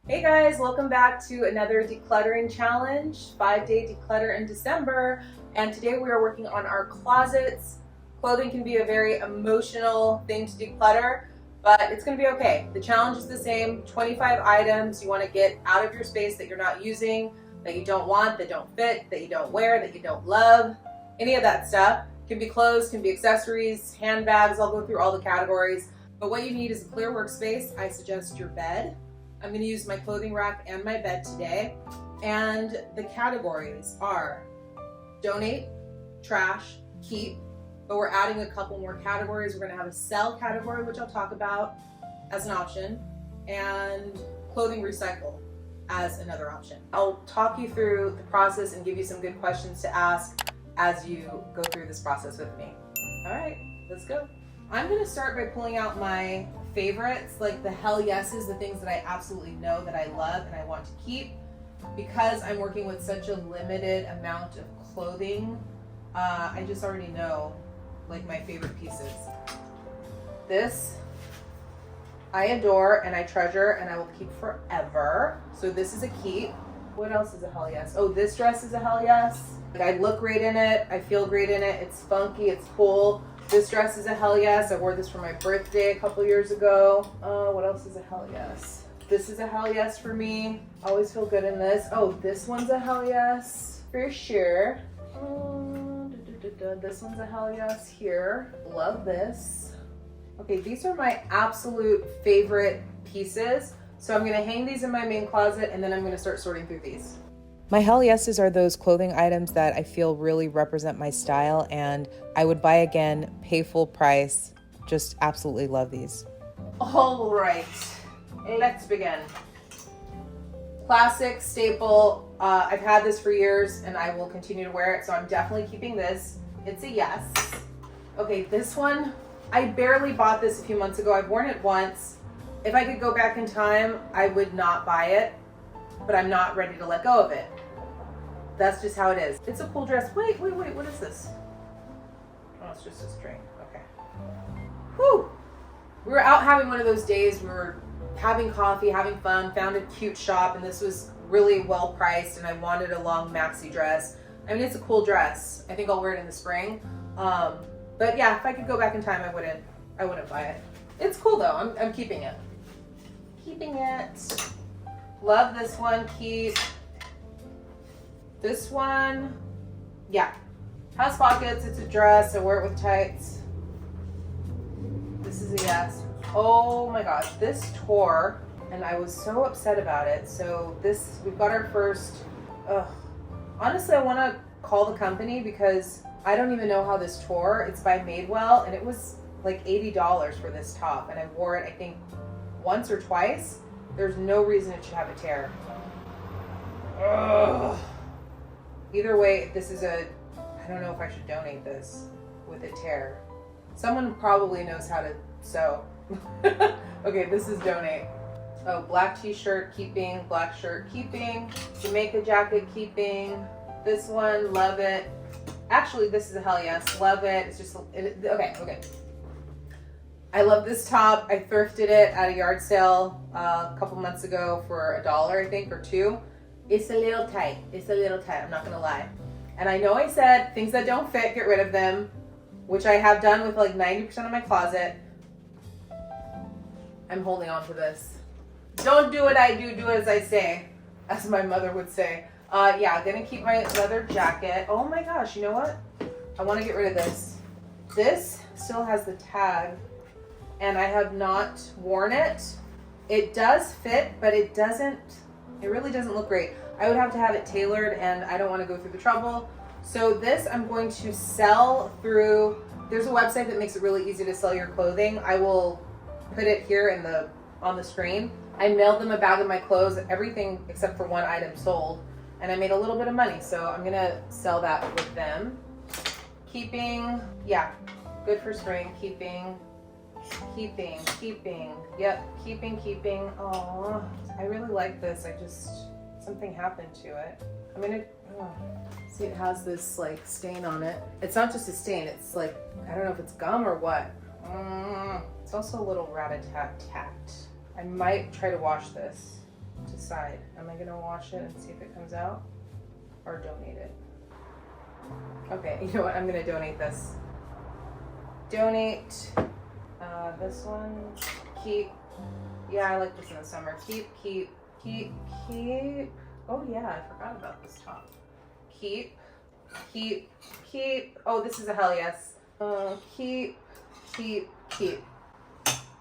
Hey guys, welcome back to another decluttering challenge, 5-day declutter in December. And today we are working on our closets. Clothing can be a very emotional thing to declutter, but it's gonna be okay. The challenge is the same, 25 items you wanna get out of your space that you're not using, that you don't want, that don't fit, that you don't wear, that you don't love, any of that stuff. Can be clothes, can be accessories, handbags, I'll go through all the categories. But what you need is a clear workspace. I suggest your bed. I'm going to use my clothing rack and my bed today. And the categories are donate, trash, keep, but we're adding a couple more categories. We're going to have a sell category, which I'll talk about as an option, and clothing recycle as another option. I'll talk you through the process and give you some good questions to ask as you go through this process with me. All right, let's go. I'm going to start by pulling out my favorites, like the hell yeses, the things that I absolutely know that I love and I want to keep. Because I'm working with such a limited amount of clothing, I just already know like my favorite pieces. This I adore and I treasure and I will keep forever. So this is a keep. What else is a hell yes? Oh, this dress is a hell yes. Like, I look great in it. I feel great in it. It's funky. It's cool. This dress is a hell yes. I wore this for my birthday a couple years ago. What else is a hell yes? This is a hell yes for me. Always feel good in this. Oh, this one's a hell yes for sure. This one's a hell yes here. Love this. Okay, these are my absolute favorite pieces. So I'm going to hang these in my main closet and then I'm going to start sorting through these. My hell yeses are those clothing items that I feel really represent my style and I would buy again, pay full price. Just absolutely love these. All right, let's begin. Classic staple. I've had this for years and I will continue to wear it, so I'm definitely keeping this. It's a yes. Okay, this one, I barely bought this a few months ago. I've worn it once. If I could go back in time, I would not buy it, but I'm not ready to let go of it. That's just how it is. It's a cool dress. Wait, what is this? Oh, it's just a string. Okay. Whew. We were out having one of those days. We were having coffee, having fun, found a cute shop, and this was really well priced, and I wanted a long maxi dress. I mean, it's a cool dress. I think I'll wear it in the spring. But yeah, if I could go back in time, I wouldn't buy it. It's cool though. I'm keeping it. Keeping it. Love this one. Keep. This one, yeah, has pockets. It's a dress. I wear it with tights. This is a yes. Oh my gosh, this tore, and I was so upset about it. So we've got our first. Honestly, I want to call the company because I don't even know how this tore. It's by Madewell, and it was like $80 for this top, and I wore it I think once or twice. There's no reason it should have a tear. Ugh. Either way, this is I don't know if I should donate this with a tear. Someone probably knows how to sew. Okay, this is donate. Oh, black t-shirt, keeping. Black shirt, keeping. Jamaica jacket, keeping. This one, love it. Actually, this is a hell yes. Love it. It's just, okay. I love this top. I thrifted it at a yard sale a couple months ago for $1, I think, or $2. It's a little tight. I'm not gonna lie. And I know I said things that don't fit, get rid of them, which I have done with like 90% of my closet. I'm holding on to this. Don't do what I do as I say, as my mother would say. Yeah, gonna keep my leather jacket. Oh my gosh, you know what? I wanna get rid of this. This still has the tag, and I have not worn it. It does fit, but it really doesn't look great. I would have to have it tailored, and I don't want to go through the trouble. So this I'm going to sell through, there's a website that makes it really easy to sell your clothing. I will put it here on the screen. I mailed them a bag of my clothes, everything except for one item sold, and I made a little bit of money, so I'm gonna sell that with them. Keeping, yeah, good for spring. Keeping. Yep, keeping. Oh, I really like this. Something happened to it. I'm gonna, see, it has this like stain on it. It's not just a stain, it's like, I don't know if it's gum or what. It's also a little rat-a-tat-tat. I might try to wash this. decide. Am I gonna wash it and see if it comes out or donate it? Okay, you know what? I'm gonna donate this. Donate this one. Keep. Yeah, I like this in the summer. Keep. Oh yeah, I forgot about this top. Keep. Oh, this is a hell yes. Keep.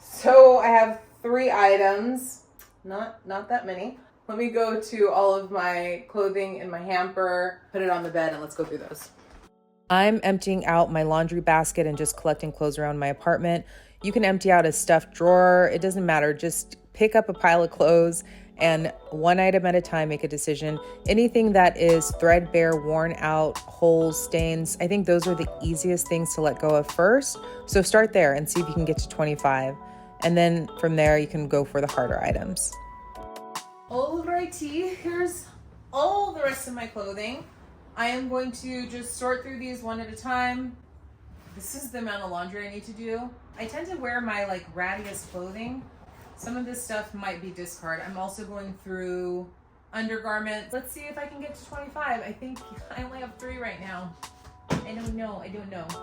So I have 3 items. Not that many. Let me go to all of my clothing in my hamper, put it on the bed, and let's go through those. I'm emptying out my laundry basket and just collecting clothes around my apartment. You can empty out a stuffed drawer. It doesn't matter. Just pick up a pile of clothes and one item at a time, make a decision. Anything that is threadbare, worn out, holes, stains, I think those are the easiest things to let go of first. So start there and see if you can get to 25. And then from there, you can go for the harder items. Alrighty, here's all the rest of my clothing. I am going to just sort through these one at a time. This is the amount of laundry I need to do. I tend to wear my rattiest clothing. Some of this stuff might be discard. I'm also going through undergarments. Let's see if I can get to 25. I think I only have 3 right now. I don't know.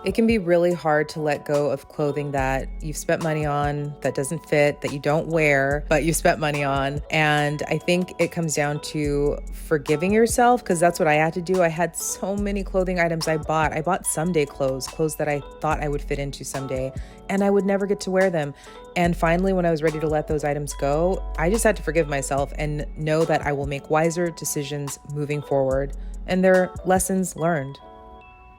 It can be really hard to let go of clothing that you've spent money on, that doesn't fit, that you don't wear, but you spent money on. And I think it comes down to forgiving yourself, because that's what I had to do. I had so many clothing items I bought. I bought someday clothes that I thought I would fit into someday, and I would never get to wear them. And finally, when I was ready to let those items go, I just had to forgive myself and know that I will make wiser decisions moving forward. And they're lessons learned.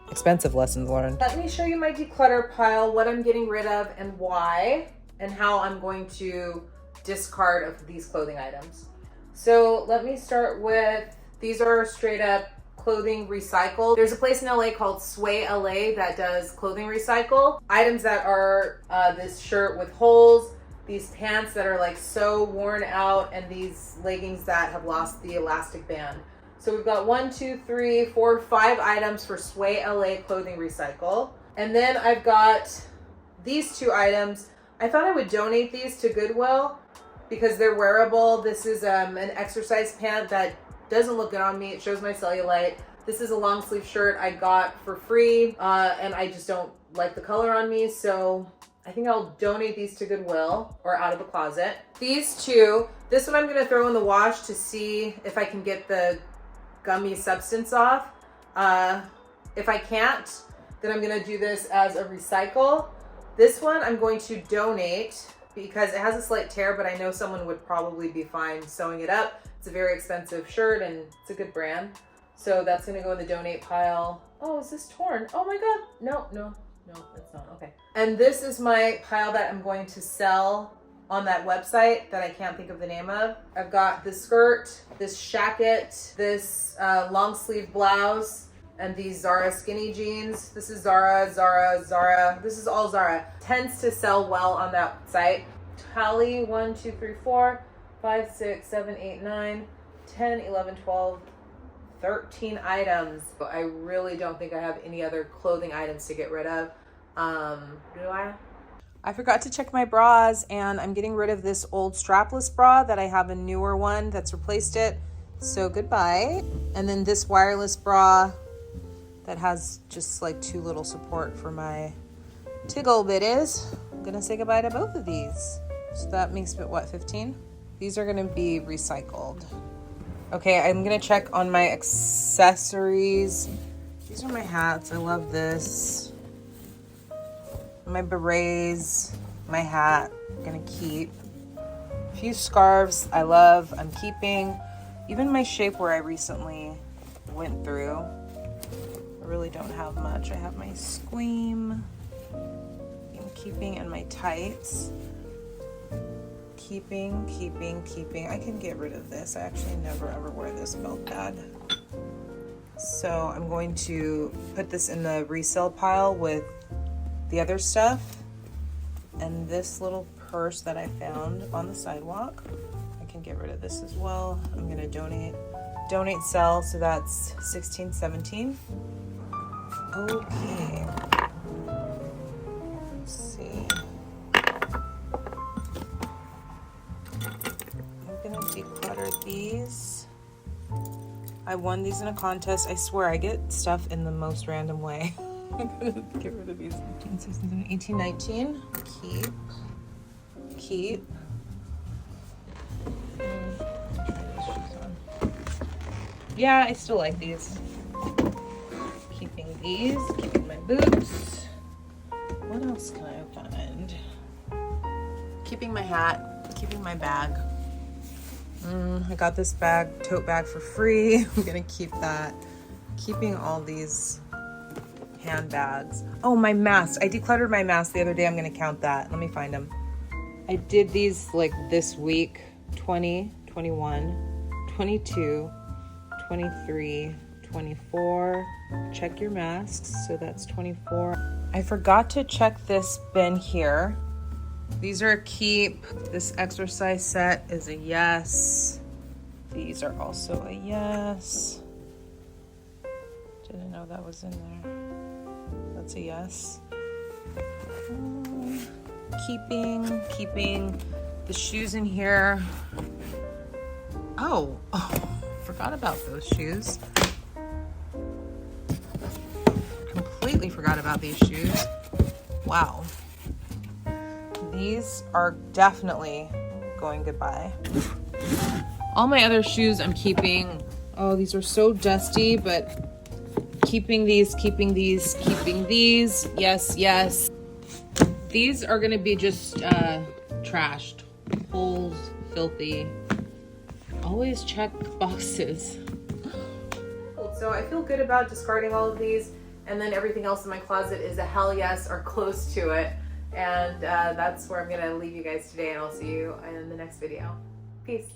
Expensive lessons learned. Let me show you my declutter pile, what I'm getting rid of and why, and how I'm going to discard of these clothing items. So let me start with, these are straight up clothing recycled. There's a place in LA called Sway LA that does clothing recycle. Items that are this shirt with holes, these pants that are so worn out, and these leggings that have lost the elastic band. So we've got 1, 2, 3, 4, 5 items for Sway LA Clothing Recycle. And then I've got these 2 items. I thought I would donate these to Goodwill because they're wearable. This is an exercise pant that doesn't look good on me. It shows my cellulite. This is a long sleeve shirt I got for free, and I just don't like the color on me. So I think I'll donate these to Goodwill or out of the closet. These 2, this one I'm gonna throw in the wash to see if I can get the gummy substance off. If I can't, then I'm gonna do this as a recycle. This one I'm going to donate because it has a slight tear, but I know someone would probably be fine sewing it up. It's a very expensive shirt and it's a good brand. So that's gonna go in the donate pile. Oh, is this torn? Oh my God, no, it's not, okay. And this is my pile that I'm going to sell on that website that I can't think of the name of. I've got this skirt, this shacket, this long sleeve blouse, and these Zara skinny jeans. This is Zara. This is all Zara. Tends to sell well on that site. Tally 1, 2, 3, 4, 5, 6, 7, 8, 9, 10, 11, 12, 13 items. But I really don't think I have any other clothing items to get rid of. Do I? I forgot to check my bras, and I'm getting rid of this old strapless bra that I have a newer one that's replaced it. So goodbye. And then this wireless bra that has just 2 little support for my tiggle bitties. I'm gonna say goodbye to both of these. So that makes it what, 15? These are gonna be recycled. Okay, I'm gonna check on my accessories. These are my hats. I love this. My berets, my hat, I'm gonna keep. A few scarves I love, I'm keeping. Even my shapewear I recently went through. I really don't have much. I have my squeam, I'm keeping, and my tights. Keeping. I can get rid of this. I actually never ever wear this belt pad. So I'm going to put this in the resale pile with the other stuff, and this little purse that I found on the sidewalk. I can get rid of this as well. I'm gonna donate, sell, so that's 16, 17. Okay. Let's see. I'm gonna decluttered these. I won these in a contest. I swear I get stuff in the most random way. I'm gonna get rid of these. 18, 19. Keep. Try these shoes on. Yeah, I still like these. Keeping these. Keeping my boots. What else can I find? Keeping my hat. Keeping my bag. I got this tote bag for free. I'm gonna keep that. Keeping all these handbags. Oh, my mask. I decluttered my mask the other day. I'm gonna count that. Let me find them. I did these like this week. 20, 21, 22, 23, 24. Check your masks. So that's 24. I forgot to check this bin here. These are a keep. This exercise set is a yes. These are also a yes. Didn't know that was in there. That's a yes. Keeping the shoes in here. Oh, forgot about those shoes. Completely forgot about these shoes. Wow. These are definitely going goodbye. All my other shoes I'm keeping. Oh, these are so dusty, but keeping these. Yes. These are gonna be just trashed. Holes, filthy. Always check boxes. So I feel good about discarding all of these, and then everything else in my closet is a hell yes or close to it. And that's where I'm gonna leave you guys today, and I'll see you in the next video. Peace.